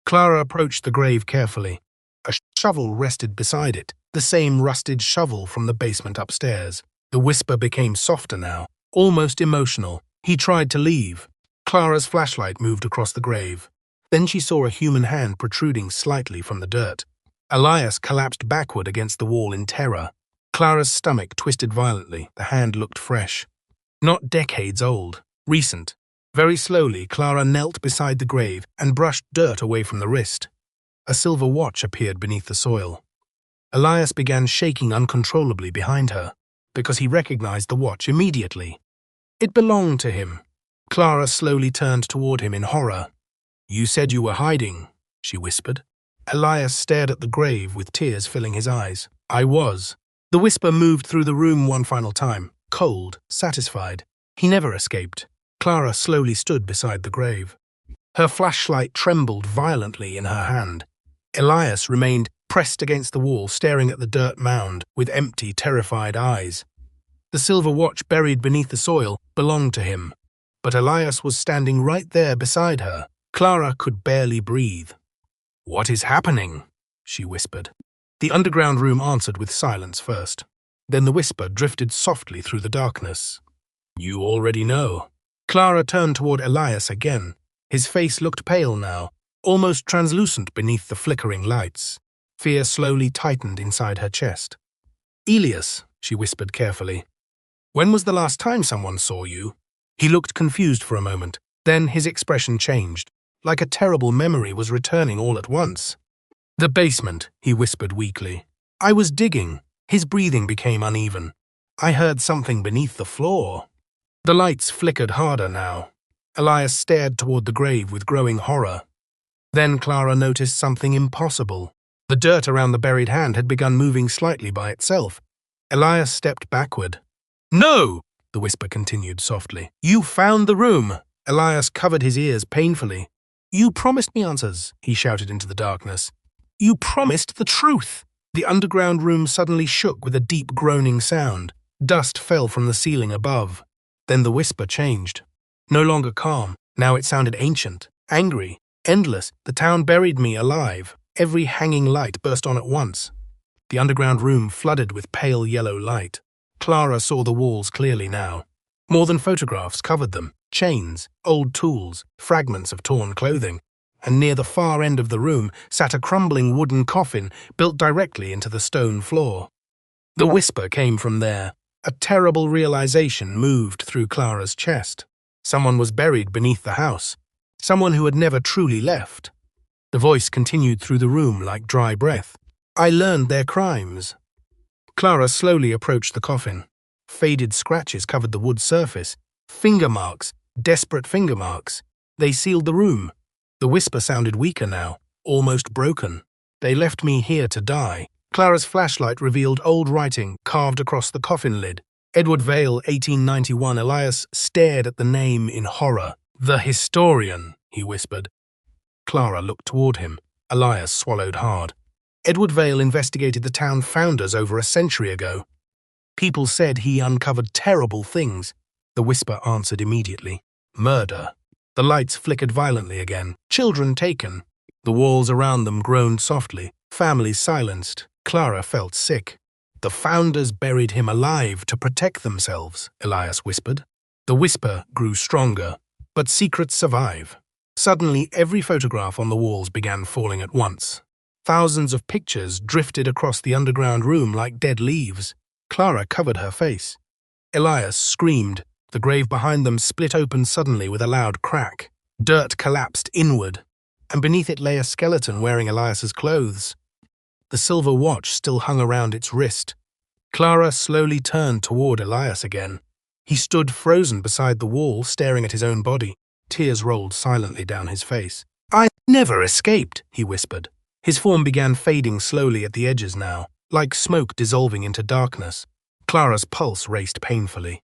Speaker 1: Clara approached the grave carefully. A shovel rested beside it, the same rusted shovel from the basement upstairs. The whisper became softer now, almost emotional. He tried to leave. Clara's flashlight moved across the grave. Then she saw a human hand protruding slightly from the dirt. Elias collapsed backward against the wall in terror. Clara's stomach twisted violently. The hand looked fresh. Not decades old. Recent. Very slowly, Clara knelt beside the grave and brushed dirt away from the wrist. A silver watch appeared beneath the soil. Elias began shaking uncontrollably behind her, because he recognized the watch immediately. It belonged to him. Clara slowly turned toward him in horror. "You said you were hiding," she whispered. Elias stared at the grave with tears filling his eyes. "I was." The whisper moved through the room one final time, cold, satisfied. He never escaped. Clara slowly stood beside the grave. Her flashlight trembled violently in her hand. Elias remained pressed against the wall, staring at the dirt mound with empty, terrified eyes. The silver watch buried beneath the soil belonged to him, but Elias was standing right there beside her. Clara could barely breathe. "What is happening?" she whispered. The underground room answered with silence first. Then the whisper drifted softly through the darkness. "You already know." Clara turned toward Elias again. His face looked pale now, almost translucent beneath the flickering lights. Fear slowly tightened inside her chest. "Elias," she whispered carefully, "when was the last time someone saw you?" He looked confused for a moment. Then his expression changed, like a terrible memory was returning all at once. "The basement," he whispered weakly. "I was digging." His breathing became uneven. "I heard something beneath the floor." The lights flickered harder now. Elias stared toward the grave with growing horror. Then Clara noticed something impossible. The dirt around the buried hand had begun moving slightly by itself. Elias stepped backward. "No!" the whisper continued softly. "You found the room!" Elias covered his ears painfully. "You promised me answers," he shouted into the darkness. "You promised the truth!" The underground room suddenly shook with a deep groaning sound. Dust fell from the ceiling above. Then the whisper changed. No longer calm, now it sounded ancient, angry, endless. "The town buried me alive." Every hanging light burst on at once. The underground room flooded with pale yellow light. Clara saw the walls clearly now. More than photographs covered them. Chains, old tools, fragments of torn clothing. And near the far end of the room sat a crumbling wooden coffin built directly into the stone floor. The whisper came from there. A terrible realization moved through Clara's chest. Someone was buried beneath the house. Someone who had never truly left. The voice continued through the room like dry breath. "I learned their crimes." Clara slowly approached the coffin. Faded scratches covered the wood surface. Finger marks, desperate finger marks. They sealed the room. The whisper sounded weaker now, almost broken. "They left me here to die." Clara's flashlight revealed old writing carved across the coffin lid. Edward Vale, 1891. Elias stared at the name in horror. "The historian," he whispered. Clara looked toward him. Elias swallowed hard. "Edward Vale investigated the town founders over a century ago. People said he uncovered terrible things." The whisper answered immediately. "Murder." The lights flickered violently again. "Children taken." The walls around them groaned softly. Families silenced. Clara felt sick. "The founders buried him alive to protect themselves," Elias whispered. The whisper grew stronger. "But secrets survive." Suddenly, every photograph on the walls began falling at once. Thousands of pictures drifted across the underground room like dead leaves. Clara covered her face. Elias screamed. The grave behind them split open suddenly with a loud crack. Dirt collapsed inward, and beneath it lay a skeleton wearing Elias's clothes. The silver watch still hung around its wrist. Clara slowly turned toward Elias again. He stood frozen beside the wall, staring at his own body. Tears rolled silently down his face. "I never escaped," he whispered. His form began fading slowly at the edges now, like smoke dissolving into darkness. Clara's pulse raced painfully.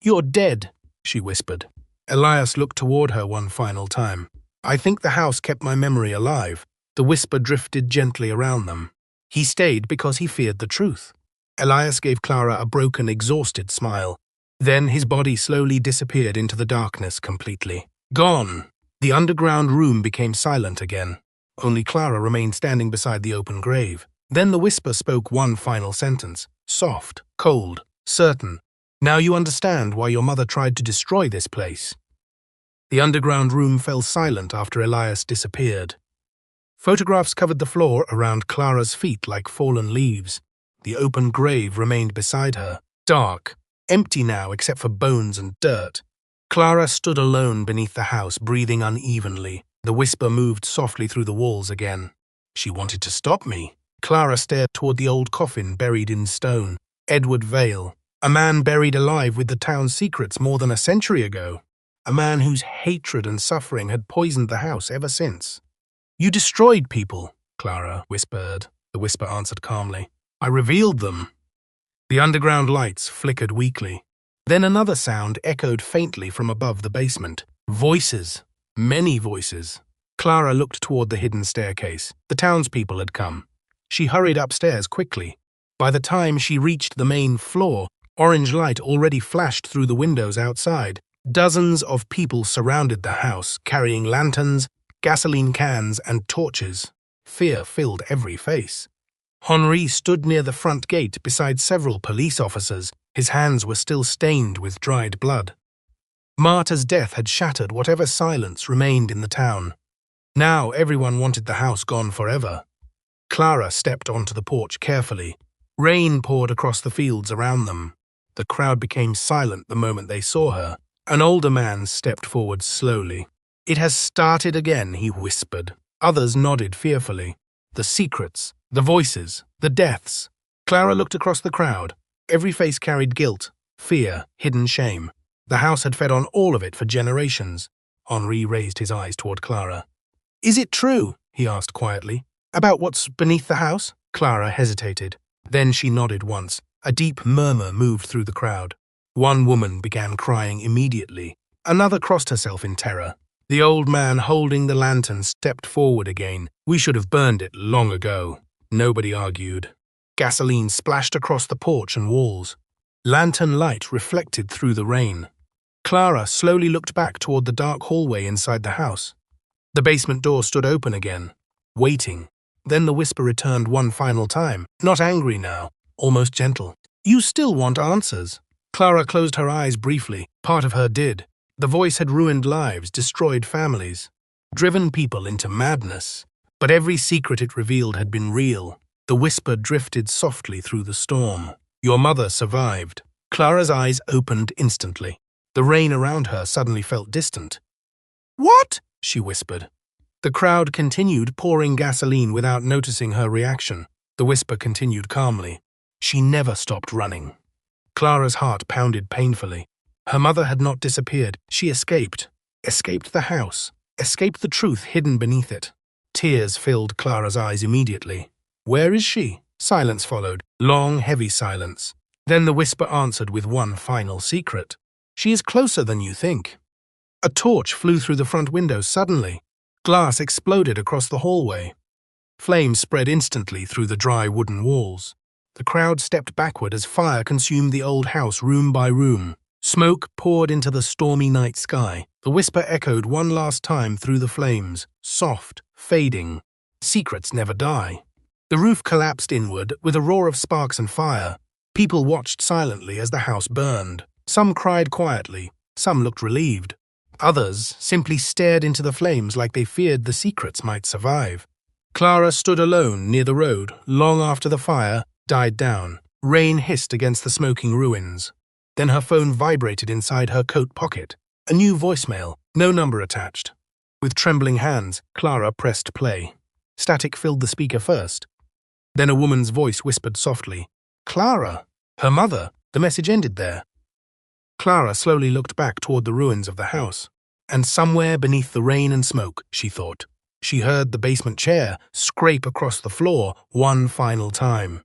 Speaker 1: "You're dead," she whispered. Elias looked toward her one final time. "I think the house kept my memory alive." The whisper drifted gently around them. He stayed because he feared the truth. Elias gave Clara a broken, exhausted smile. Then his body slowly disappeared into the darkness completely. Gone. The underground room became silent again. Only Clara remained standing beside the open grave. Then the whisper spoke one final sentence, soft, cold, certain. "Now you understand why your mother tried to destroy this place." The underground room fell silent after Elias disappeared. Photographs covered the floor around Clara's feet like fallen leaves. The open grave remained beside her, dark, empty now except for bones and dirt. Clara stood alone beneath the house, breathing unevenly. The whisper moved softly through the walls again. "She wanted to stop me." Clara stared toward the old coffin buried in stone. Edward Vale, a man buried alive with the town's secrets more than a century ago. A man whose hatred and suffering had poisoned the house ever since. "You destroyed people," Clara whispered. The whisper answered calmly. "I revealed them." The underground lights flickered weakly. Then another sound echoed faintly from above the basement. Voices. Many voices. Clara looked toward the hidden staircase. The townspeople had come. She hurried upstairs quickly. By the time she reached the main floor, orange light already flashed through the windows outside. Dozens of people surrounded the house, carrying lanterns, gasoline cans, and torches. Fear filled every face. Henri stood near the front gate beside several police officers. His hands were still stained with dried blood. Martha's death had shattered whatever silence remained in the town. Now everyone wanted the house gone forever. Clara stepped onto the porch carefully. Rain poured across the fields around them. The crowd became silent the moment they saw her. An older man stepped forward slowly. "It has started again," he whispered. Others nodded fearfully. The secrets, the voices, the deaths. Clara looked across the crowd. Every face carried guilt, fear, hidden shame. The house had fed on all of it for generations. Henri raised his eyes toward Clara. "Is it true?" he asked quietly. "About what's beneath the house?" Clara hesitated. Then she nodded once. A deep murmur moved through the crowd. One woman began crying immediately. Another crossed herself in terror. The old man holding the lantern stepped forward again. "We should have burned it long ago." Nobody argued. Gasoline splashed across the porch and walls. Lantern light reflected through the rain. Clara slowly looked back toward the dark hallway inside the house. The basement door stood open again, waiting. Then the whisper returned one final time, not angry now, almost gentle. "You still want answers." Clara closed her eyes briefly. Part of her did. The voice had ruined lives, destroyed families, driven people into madness. But every secret it revealed had been real. The whisper drifted softly through the storm. "Your mother survived." Clara's eyes opened instantly. The rain around her suddenly felt distant. "What?" she whispered. The crowd continued pouring gasoline without noticing her reaction. The whisper continued calmly. "She never stopped running." Clara's heart pounded painfully. Her mother had not disappeared. She escaped. Escaped the house. Escaped the truth hidden beneath it. Tears filled Clara's eyes immediately. "Where is she?" Silence followed. Long, heavy silence. Then the whisper answered with one final secret. "She is closer than you think." A torch flew through the front window suddenly. Glass exploded across the hallway. Flames spread instantly through the dry wooden walls. The crowd stepped backward as fire consumed the old house room by room. Smoke poured into the stormy night sky. The whisper echoed one last time through the flames, soft, fading. Secrets never die. The roof collapsed inward with a roar of sparks and fire. People watched silently as the house burned. Some cried quietly, some looked relieved. Others simply stared into the flames like they feared the secrets might survive. Clara stood alone near the road long after the fire died down. Rain hissed against the smoking ruins. Then her phone vibrated inside her coat pocket. A new voicemail, no number attached. With trembling hands, Clara pressed play. Static filled the speaker first. Then a woman's voice whispered softly, "Clara!" Her mother. The message ended there. Clara slowly looked back toward the ruins of the house. And somewhere beneath the rain and smoke, she thought, she heard the basement chair scrape across the floor one final time.